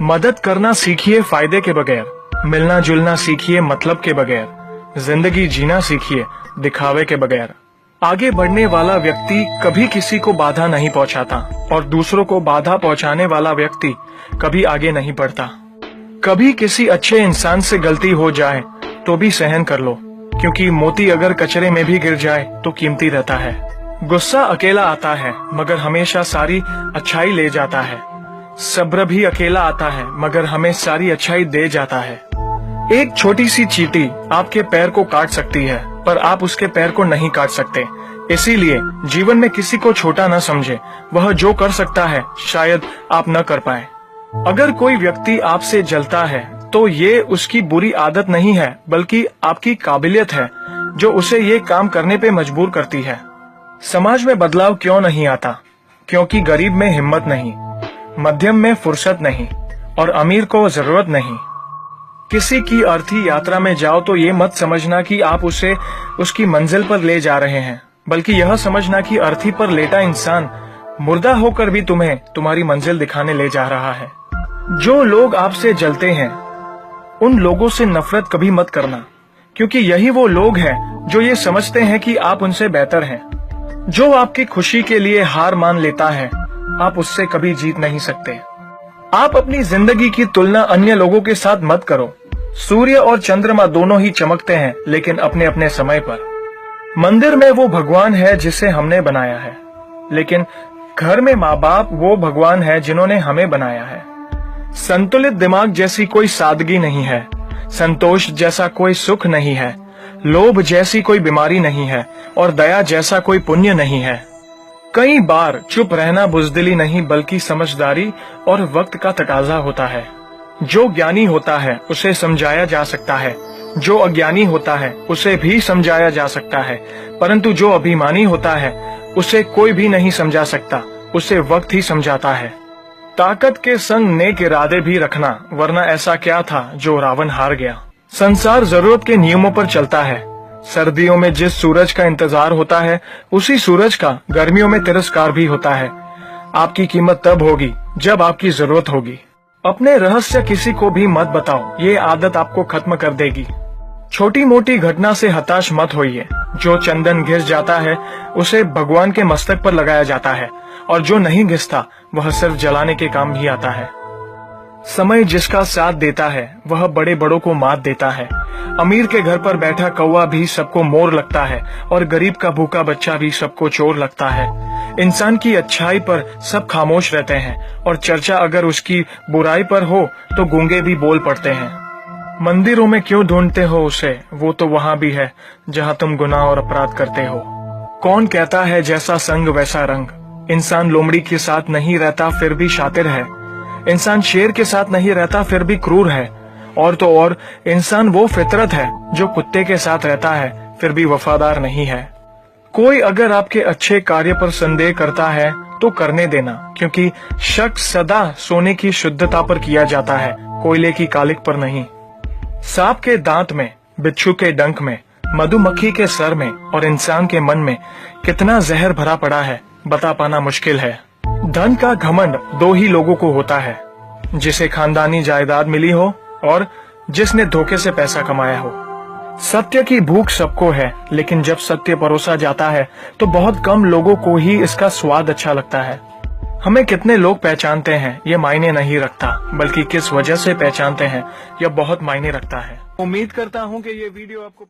मदद करना सीखिए फायदे के बगैर, मिलना जुलना सीखिए मतलब के बगैर, जिंदगी जीना सीखिए दिखावे के बगैर। आगे बढ़ने वाला व्यक्ति कभी किसी को बाधा नहीं पहुंचाता और दूसरों को बाधा पहुंचाने वाला व्यक्ति कभी आगे नहीं बढ़ता। कभी किसी अच्छे इंसान से गलती हो जाए तो भी सहन कर लो, क्योंकि मोती अगर कचरे में भी गिर जाए तो कीमती रहता है। गुस्सा अकेला आता है मगर हमेशा सारी अच्छाई ले जाता है। सब्र भी अकेला आता है मगर हमें सारी अच्छाई दे जाता है। एक छोटी सी चींटी आपके पैर को काट सकती है पर आप उसके पैर को नहीं काट सकते। इसीलिए जीवन में किसी को छोटा न समझे, वह जो कर सकता है शायद आप न कर पाए। अगर कोई व्यक्ति आपसे जलता है तो ये उसकी बुरी आदत नहीं है बल्कि आपकी काबिलियत है जो उसे ये काम करने पे मजबूर करती है। समाज में बदलाव क्यों नहीं आता? क्योंकि गरीब में हिम्मत नहीं, मध्यम में फुर्सत नहीं और अमीर को जरूरत नहीं। किसी की अर्थी यात्रा में जाओ तो ये मत समझना कि आप उसे उसकी मंजिल पर ले जा रहे हैं, बल्कि यह समझना कि अर्थी पर लेटा इंसान मुर्दा होकर भी तुम्हें तुम्हारी मंजिल दिखाने ले जा रहा है। जो लोग आपसे जलते हैं उन लोगों से नफरत कभी मत करना, क्योंकि यही वो लोग हैं जो ये समझते हैं कि आप उनसे बेहतर हैं। जो आपकी खुशी के लिए हार मान लेता है आप उससे कभी जीत नहीं सकते। आप अपनी जिंदगी की तुलना अन्य लोगों के साथ मत करो। सूर्य और चंद्रमा दोनों ही चमकते हैं लेकिन अपने अपने समय पर। मंदिर में वो भगवान है जिसे हमने बनाया है, लेकिन घर में माँ बाप वो भगवान है जिन्होंने हमें बनाया है। संतुलित दिमाग जैसी कोई सादगी नहीं है, संतोष जैसा कोई सुख नहीं है, लोभ जैसी कोई बीमारी नहीं है और दया जैसा कोई पुण्य नहीं है। कई बार चुप रहना बुजदिली नहीं बल्कि समझदारी और वक्त का तकाजा होता है। जो ज्ञानी होता है उसे समझाया जा सकता है, जो अज्ञानी होता है उसे भी समझाया जा सकता है, परंतु जो अभिमानी होता है उसे कोई भी नहीं समझा सकता, उसे वक्त ही समझाता है। ताकत के संग नेक इरादे भी रखना, वरना ऐसा क्या था जो रावण हार गया। संसार जरूरत के नियमों पर चलता है। सर्दियों में जिस सूरज का इंतजार होता है उसी सूरज का गर्मियों में तिरस्कार भी होता है। आपकी कीमत तब होगी जब आपकी जरूरत होगी। अपने रहस्य किसी को भी मत बताओ, ये आदत आपको खत्म कर देगी। छोटी मोटी घटना से हताश मत होइए। जो चंदन घिस जाता है उसे भगवान के मस्तक पर लगाया जाता है और जो नहीं घिसता वह सिर्फ जलाने के काम ही आता है। समय जिसका साथ देता है वह बड़े बड़ों को मात देता है। अमीर के घर पर बैठा कौवा भी सबको मोर लगता है और गरीब का भूखा बच्चा भी सबको चोर लगता है। इंसान की अच्छाई पर सब खामोश रहते हैं और चर्चा अगर उसकी बुराई पर हो तो गूंगे भी बोल पड़ते हैं। मंदिरों में क्यों ढूंढते हो उसे, वो तो वहां भी है जहां तुम गुनाह और अपराध करते हो। कौन कहता है जैसा संग वैसा रंग? इंसान लोमड़ी के साथ नहीं रहता फिर भी शातिर है। इंसान शेर के साथ नहीं रहता फिर भी क्रूर है। और तो और इंसान वो फितरत है जो कुत्ते के साथ रहता है फिर भी वफादार नहीं है। कोई अगर आपके अच्छे कार्य पर संदेह करता है तो करने देना, क्योंकि शक सदा सोने की शुद्धता पर किया जाता है, कोयले की कालिक पर नहीं। सांप के दांत में, बिच्छू के डंक में, मधुमक्खी के सर में और इंसान के मन में कितना जहर भरा पड़ा है बता पाना मुश्किल है। धन का घमंड दो ही लोगों को होता है, जिसे खानदानी जायदाद मिली हो और जिसने धोखे से पैसा कमाया हो। सत्य की भूख सबको है, लेकिन जब सत्य परोसा जाता है तो बहुत कम लोगों को ही इसका स्वाद अच्छा लगता है। हमें कितने लोग पहचानते हैं ये मायने नहीं रखता, बल्कि किस वजह से पहचानते हैं यह बहुत मायने रखता है। उम्मीद करता हूँ कि ये वीडियो आपको